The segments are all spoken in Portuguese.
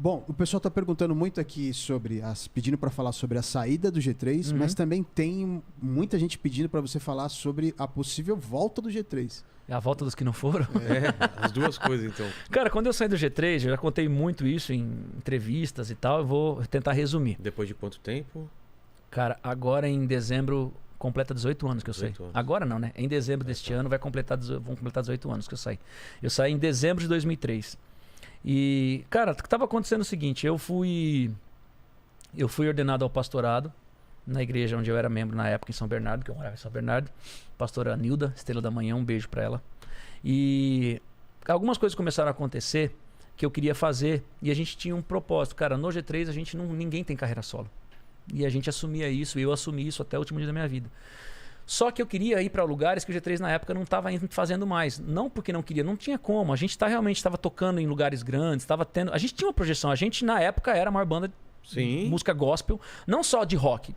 Bom, o pessoal tá perguntando muito aqui pedindo para falar sobre a saída do G3, mas também tem muita gente pedindo para você falar sobre a possível volta do G3. É a volta dos que não foram? As duas coisas, então. Cara, quando eu saí do G3, eu já contei muito isso em entrevistas e tal, eu vou tentar resumir. Depois de quanto tempo? Cara, agora em dezembro completa 18 anos que eu saí. Agora não, né? Em dezembro deste ano vão completar 18 anos que eu saí. Eu saí em dezembro de 2003. E, cara, o que estava acontecendo é o seguinte, eu fui ordenado ao pastorado na igreja onde eu era membro na época em São Bernardo, que eu morava em São Bernardo. Pastora Nilda, Estrela da Manhã, um beijo pra ela. E algumas coisas começaram a acontecer que eu queria fazer e a gente tinha um propósito. Cara, no G3 ninguém tem carreira solo. E a gente assumia isso, e eu assumi isso até o último dia da minha vida. Só que eu queria ir para lugares que o G3 na época não estava fazendo mais. Não porque não queria, não tinha como. A gente realmente estava tocando em lugares grandes, a gente tinha uma projeção. A gente na época era a maior banda de música gospel, não só de rock.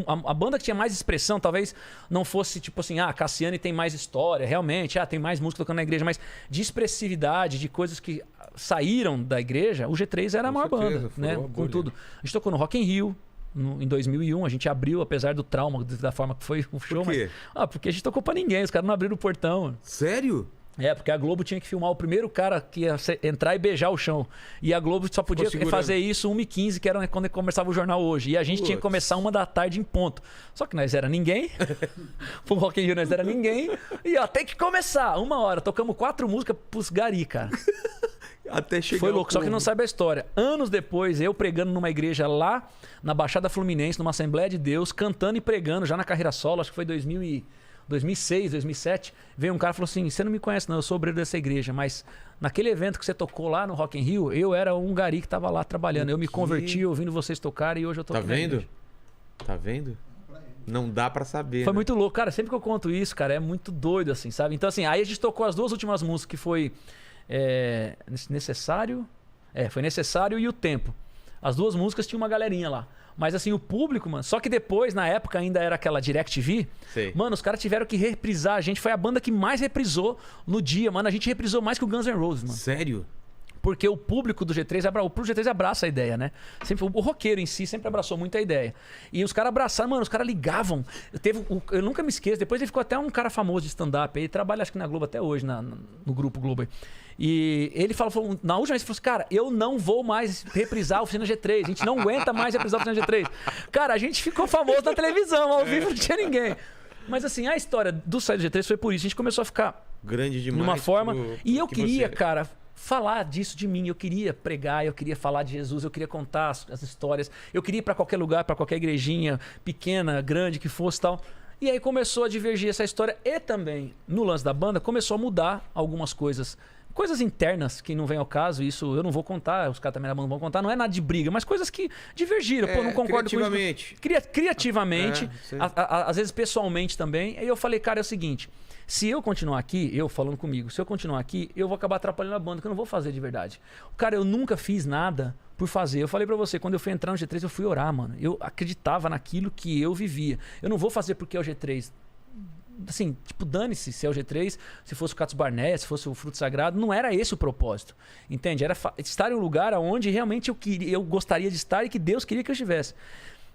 A banda que tinha mais expressão, talvez não fosse tipo assim, Cassiane tem mais história, realmente, tem mais música tocando na igreja, mas de expressividade, de coisas que saíram da igreja, o G3 era a maior banda, né? Com tudo. A gente tocou no Rock in Rio. Em 2001, a gente abriu, apesar do trauma, da forma que foi o show. Por quê? Mas, porque a gente tocou pra ninguém, os caras não abriram o portão. Sério? Porque a Globo tinha que filmar o primeiro cara que ia entrar e beijar o chão. E a Globo só podia fazer isso 1h15, que era quando começava o jornal hoje. E a gente tinha que começar 1 da tarde em ponto. Só que nós era ninguém. Pro Rock in Rio nós era ninguém. E tem que começar. 1 hora. Tocamos 4 músicas pros gari, cara. Até chegar. Foi louco, só que não sabe a história. Anos depois, eu pregando numa igreja lá na Baixada Fluminense, numa Assembleia de Deus, cantando e pregando já na carreira solo, acho que foi 2006, 2007. Veio um cara e falou assim: você não me conhece não, eu sou obreiro dessa igreja, mas naquele evento que você tocou lá no Rock in Rio, eu era um gari que tava lá trabalhando. Eu me converti ouvindo vocês tocarem e hoje eu tô aqui. Tá vendo? Tá vendo? Não dá pra saber. Foi muito louco. Cara, sempre que eu conto isso, cara, é muito doido assim, sabe? Então assim, aí a gente tocou as 2 últimas músicas que foi... Necessário. Foi Necessário e O Tempo. As 2 músicas tinha uma galerinha lá. Mas assim, o público, mano. Só que depois, na época, ainda era aquela DirecTV. Sei. Mano, os caras tiveram que reprisar. A gente foi a banda que mais reprisou no dia, mano. A gente reprisou mais que o Guns N' Roses, mano. Sério? Porque o público do G3 abraça a ideia, né? Sempre, o roqueiro em si sempre abraçou muito a ideia. E os caras abraçaram, mano, os caras ligavam. Eu nunca me esqueço, depois ele ficou até um cara famoso de stand-up. Ele trabalha, acho que na Globo até hoje, no Grupo Globo aí. E ele falou, na última vez, ele falou assim: cara, eu não vou mais reprisar a Oficina G3. A gente não aguenta mais reprisar a Oficina G3. Cara, a gente ficou famoso na televisão, ao vivo não tinha ninguém. Mas assim, a história do Saída do G3 foi por isso. A gente começou a ficar grande demais. Numa forma. E eu queria, cara, falar disso de mim. Eu queria pregar, eu queria falar de Jesus, eu queria contar as histórias. Eu queria ir para qualquer lugar, para qualquer igrejinha, pequena, grande, que fosse tal. E aí começou a divergir essa história. E também, no lance da banda, começou a mudar algumas coisas. Coisas internas que não vem ao caso, isso eu não vou contar, os caras também da banda não vão contar, não é nada de briga, mas coisas que divergiram. Pô, não concordo com isso. Criativamente, às vezes pessoalmente também. Aí eu falei, cara, é o seguinte: se eu continuar aqui, eu falando comigo, se eu continuar aqui, eu vou acabar atrapalhando a banda, que eu não vou fazer de verdade. Cara, eu nunca fiz nada por fazer. Eu falei pra você, quando eu fui entrar no G3, eu fui orar, mano. Eu acreditava naquilo que eu vivia. Eu não vou fazer porque é o G3. Assim, tipo, dane-se se é o G3, se fosse o Catos Barnett, se fosse o Fruto Sagrado, não era esse o propósito, entende? Era estar em um lugar onde realmente eu gostaria de estar e que Deus queria que eu estivesse.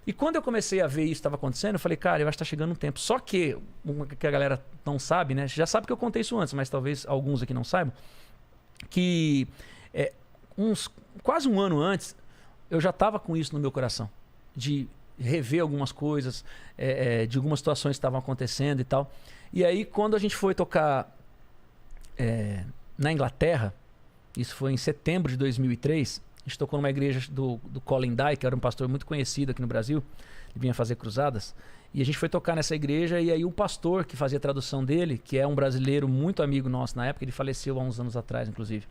E quando eu comecei a ver isso estava acontecendo, eu falei, cara, eu acho que está chegando um tempo. Só que a galera não sabe, né? Já sabe que eu contei isso antes, mas talvez alguns aqui não saibam, que quase um ano antes, eu já estava com isso no meu coração, de rever algumas coisas, de algumas situações que estavam acontecendo e tal. E aí, quando a gente foi tocar na Inglaterra, isso foi em setembro de 2003, a gente tocou numa igreja do Colin Dye, que era um pastor muito conhecido aqui no Brasil, ele vinha fazer cruzadas, e a gente foi tocar nessa igreja, e aí o pastor que fazia a tradução dele, que é um brasileiro muito amigo nosso na época, ele faleceu há uns anos atrás, inclusive,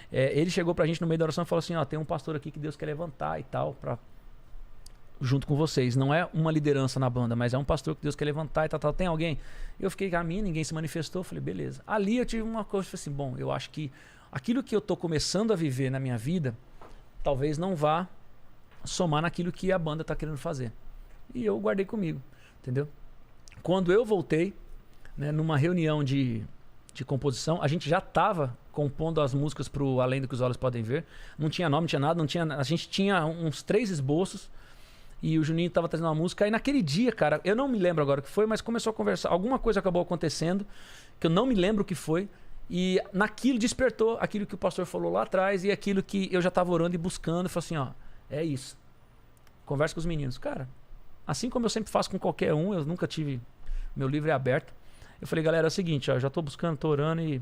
ele chegou pra gente no meio da oração e falou assim, tem um pastor aqui que Deus quer levantar e tal, junto com vocês. Não é uma liderança na banda, mas é um pastor que Deus quer levantar e tal. Tem alguém? Eu fiquei, a mim, ninguém se manifestou. Falei, beleza. Ali eu tive uma coisa, falei assim, bom, eu acho que aquilo que eu tô começando a viver na minha vida, talvez não vá somar naquilo que a banda tá querendo fazer. E eu guardei comigo, entendeu? Quando eu voltei, né, numa reunião de composição, a gente já estava compondo as músicas pro Além do que os Olhos Podem Ver. Não tinha nome, não tinha nada, a gente tinha uns 3 esboços e o Juninho tava trazendo uma música. Aí naquele dia, cara, eu não me lembro agora o que foi, mas começou a conversar. Alguma coisa acabou acontecendo, que eu não me lembro o que foi. E naquilo despertou aquilo que o pastor falou lá atrás e aquilo que eu já tava orando e buscando. E falei assim, ó, é isso. Conversa com os meninos. Cara, assim como eu sempre faço com qualquer um, eu nunca tive... Meu livro é aberto. Eu falei, galera, é o seguinte, ó, já tô buscando, tô orando e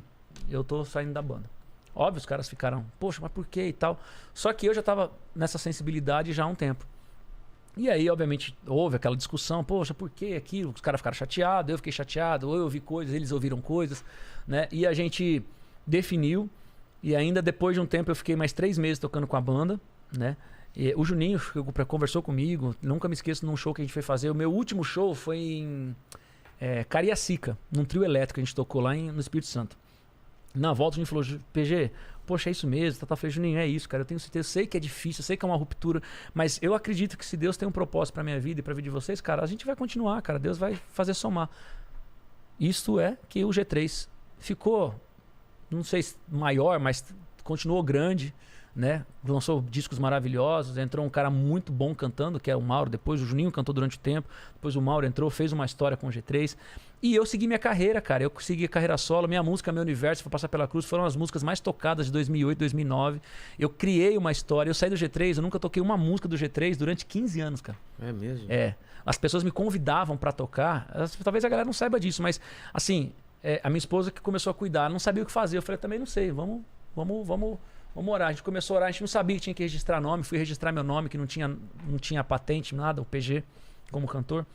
eu tô saindo da banda. Óbvio, os caras ficaram, poxa, mas por quê e tal. Só que eu já tava nessa sensibilidade já há um tempo. E aí, obviamente, houve aquela discussão, poxa, por que aquilo? Os caras ficaram chateados, eu fiquei chateado, ou eu ouvi coisas, eles ouviram coisas, né? E a gente definiu, e ainda depois de um tempo eu fiquei mais 3 meses tocando com a banda, né? E o Juninho conversou comigo, nunca me esqueço num show que a gente foi fazer. O meu último show foi em Cariacica, num trio elétrico que a gente tocou lá no Espírito Santo. Na volta a gente falou, PG, poxa, é isso mesmo, tá falei, Juninho, é isso, cara, eu tenho certeza, eu sei que é difícil, eu sei que é uma ruptura, mas eu acredito que se Deus tem um propósito pra minha vida e pra vida de vocês, cara, a gente vai continuar, cara, Deus vai fazer somar. Isto é que o G3 ficou, não sei se maior, mas continuou grande, né? Lançou discos maravilhosos, entrou um cara muito bom cantando, que é o Mauro, depois o Juninho cantou durante o tempo, depois o Mauro entrou, fez uma história com o G3, e eu segui minha carreira, cara, eu segui a carreira solo, minha música, Meu Universo, Vou Passar Pela Cruz, foram as músicas mais tocadas de 2008, 2009, eu criei uma história, eu saí do G3, eu nunca toquei uma música do G3 durante 15 anos, cara. É mesmo? É, as pessoas me convidavam pra tocar, talvez a galera não saiba disso, mas assim, a minha esposa que começou a cuidar, não sabia o que fazer, eu falei, também não sei, vamos orar. A gente começou a orar, a gente não sabia que tinha que registrar nome. Fui registrar meu nome, que não tinha patente, nada, o PG, como cantor.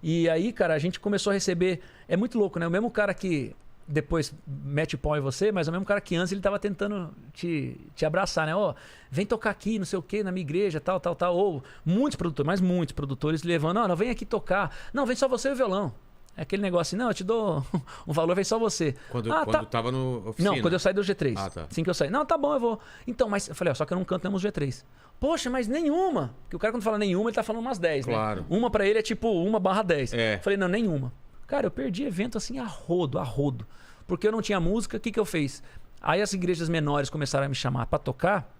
E aí, cara, a gente começou a receber... É muito louco, né? O mesmo cara que depois mete o pau em você, mas é o mesmo cara que antes ele tava tentando te abraçar, né? Ó, vem tocar aqui, não sei o quê, na minha igreja, tal. Ou muitos produtores levando, não, vem aqui tocar. Não, vem só você e o violão. É aquele negócio assim, não, eu te dou um valor, vem só você. Quando tá. tava no oficina? Não, quando eu saí do G3. Ah, tá. Assim que eu saí. Não, tá bom, eu vou. Então, mas eu falei, ó, só que eu não canto nenhum G3. Poxa, mas nenhuma. Porque o cara quando fala nenhuma, ele tá falando umas 10, claro. Né? Uma pra ele é tipo 1/10. É. Falei, não, nenhuma. Cara, eu perdi evento assim a rodo. Porque eu não tinha música, o que eu fiz? Aí as igrejas menores começaram a me chamar pra tocar.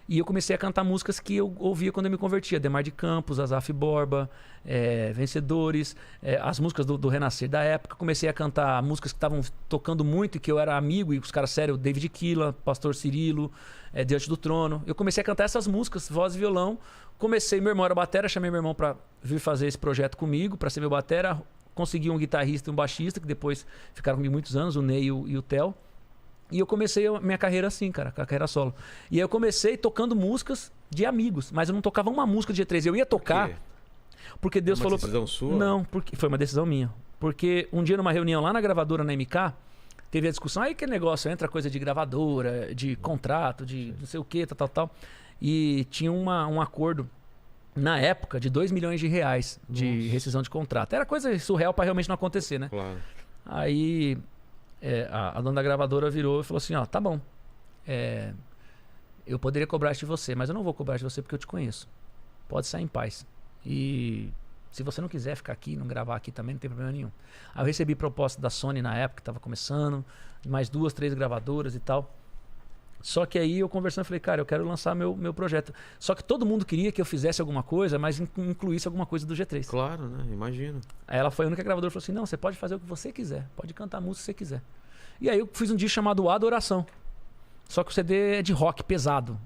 E eu comecei a cantar músicas que eu ouvia quando eu me convertia. Ademar de Campos, Asaf Borba, Vencedores, as músicas do Renascer da época. Comecei a cantar músicas que estavam tocando muito e que eu era amigo, e os caras sérios, David Killa, Pastor Cirilo, Diante do Trono. Eu comecei a cantar essas músicas, voz e violão. Meu irmão era batera, chamei meu irmão para vir fazer esse projeto comigo, para ser meu batera. Consegui um guitarrista e um baixista, que depois ficaram comigo muitos anos, o Ney e o Theo. E eu comecei a minha carreira assim, cara, com a carreira solo. E aí eu comecei tocando músicas de amigos, mas eu não tocava uma música de G3. Eu ia tocar porque Deus falou... Foi uma decisão sua? Não, porque foi uma decisão minha. Porque um dia numa reunião lá na gravadora, na MK, teve a discussão, aí aquele negócio, entra coisa de gravadora, de contrato, de não sei o que, tal. E tinha um acordo, na época, de R$2 milhões de rescisão de contrato. Era coisa surreal pra realmente não acontecer, né? Claro. Aí... a dona da gravadora virou e falou assim, ó, tá bom, eu poderia cobrar isso de você, mas eu não vou cobrar de você porque eu te conheço. Pode sair em paz. E se você não quiser ficar aqui, não gravar aqui também, não tem problema nenhum. Aí eu recebi proposta da Sony na época, que estava começando, mais 2, 3 gravadoras e tal. Só que aí eu conversando, falei, cara, eu quero lançar meu projeto. Só que todo mundo queria que eu fizesse alguma coisa, mas incluísse alguma coisa do G3. Claro, né? Imagino. Aí ela foi a única gravadora e falou assim, não, você pode fazer o que você quiser. Pode cantar a música que você quiser. E aí eu fiz um disco chamado Adoração. Só que o CD é de rock pesado.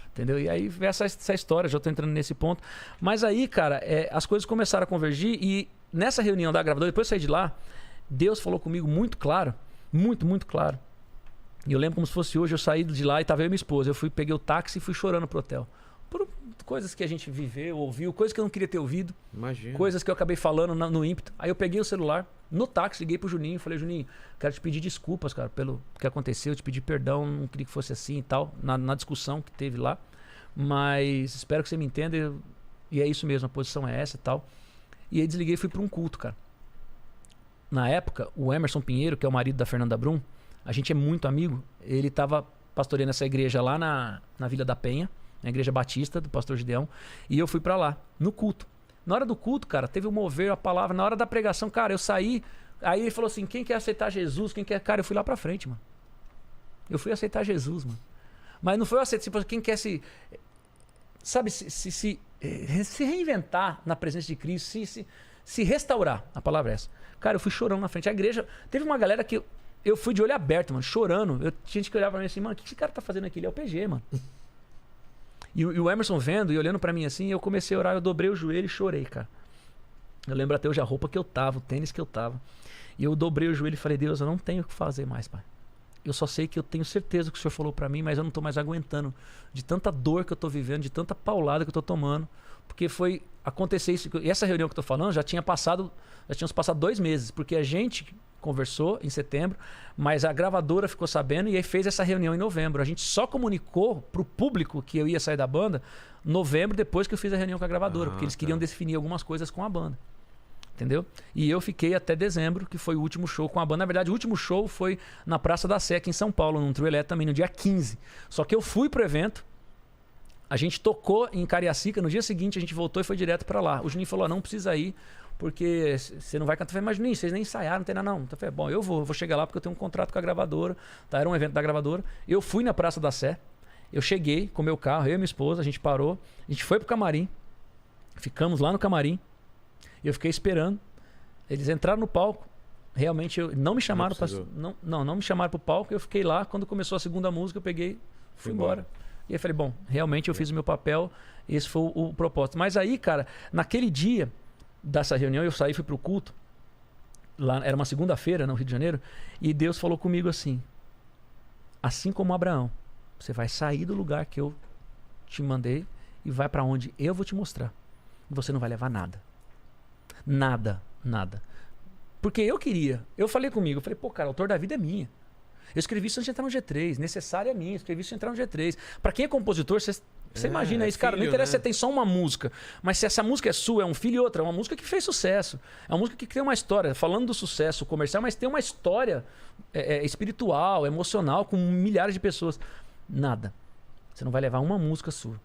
Entendeu? E aí veio essa história, já tô entrando nesse ponto. Mas aí, cara, as coisas começaram a convergir e nessa reunião da gravadora, depois eu saí de lá, Deus falou comigo muito claro, muito claro. E eu lembro como se fosse hoje, eu saí de lá e tava eu e minha esposa. Eu peguei o táxi e fui chorando pro hotel. Por coisas que a gente viveu, ouviu, coisas que eu não queria ter ouvido. Imagina. Coisas que eu acabei falando no ímpeto. Aí eu peguei o celular, no táxi, liguei pro Juninho. Falei, Juninho, quero te pedir desculpas, cara, pelo que aconteceu. Te pedir perdão, não queria que fosse assim e tal. Na discussão que teve lá. Mas espero que você me entenda. E é isso mesmo, a posição é essa e tal. E aí desliguei e fui pra um culto, cara. Na época, o Emerson Pinheiro, que é o marido da Fernanda Brum, a gente é muito amigo. Ele estava pastoreando essa igreja lá na Vila da Penha, na igreja batista do pastor Gideão. E eu fui para lá, no culto. Na hora do culto, cara, teve um mover a palavra. Na hora da pregação, cara, eu saí. Aí ele falou assim, quem quer aceitar Jesus? Quem quer... Cara, eu fui lá pra frente, mano. Eu fui aceitar Jesus, mano. Mas não foi eu aceitar, tipo, quem quer sabe, se reinventar na presença de Cristo, se restaurar, a palavra é essa. Cara, eu fui chorando na frente. A igreja, teve uma galera que eu fui de olho aberto, mano, chorando. Tinha gente que olhava pra mim assim, mano, o que esse cara tá fazendo aqui? Ele é o PG, mano. E o Emerson vendo e olhando pra mim assim, eu comecei a orar, eu dobrei o joelho e chorei, cara. Eu lembro até hoje a roupa que eu tava, o tênis que eu tava. E eu dobrei o joelho e falei, Deus, eu não tenho o que fazer mais, pai. Eu só sei que eu tenho certeza que o Senhor falou pra mim, mas eu não tô mais aguentando. De tanta dor que eu tô vivendo, de tanta paulada que eu tô tomando. Porque foi acontecer isso. E essa reunião que eu tô falando já tínhamos passado 2 meses. Porque a gente conversou em setembro, mas a gravadora ficou sabendo e aí fez essa reunião em novembro. A gente só comunicou pro público que eu ia sair da banda novembro, depois que eu fiz a reunião com a gravadora. Porque eles queriam definir algumas coisas com a banda. Entendeu? E eu fiquei até dezembro, que foi o último show com a banda. Na verdade, o último show foi na Praça da Sé, aqui em São Paulo, num trio elétrico também, no dia 15. Só que eu fui pro evento, a gente tocou em Cariacica, no dia seguinte a gente voltou e foi direto pra lá. O Juninho falou, não precisa ir, porque você não vai cantar. Eu falei, mas Juninho, vocês nem ensaiaram, não tem nada não. Eu falei, bom, eu vou chegar lá porque eu tenho um contrato com a gravadora, tá? Era um evento da gravadora. Eu fui na Praça da Sé, eu cheguei com meu carro, eu e minha esposa, a gente parou, a gente foi pro camarim, ficamos lá no camarim, eu fiquei esperando. Eles entraram no palco. Realmente não me chamaram para não me chamaram pro palco. Eu fiquei lá. Quando começou a segunda música, eu peguei, fui embora. E aí falei, bom, realmente eu fiz o meu papel. Esse foi o propósito. Mas aí, cara, naquele dia dessa reunião, eu saí, fui pro culto. Lá era uma segunda-feira, no Rio de Janeiro, e Deus falou comigo assim: assim como Abraão, você vai sair do lugar que eu te mandei e vai para onde eu vou te mostrar. E você não vai levar nada. Nada. Porque eu queria. Eu falei comigo, eu falei, pô, cara, o autor da vida é minha. Eu escrevi isso antes de entrar no G3, necessário é minha, escrevi isso antes de entrar no G3. Pra quem é compositor, você imagina isso, cara, não interessa se você tem só uma música, mas se essa música é sua, é um filho e outra, é uma música que fez sucesso, é uma música que tem uma história, falando do sucesso comercial, mas tem uma história espiritual, emocional, com milhares de pessoas. Nada. Você não vai levar uma música sua.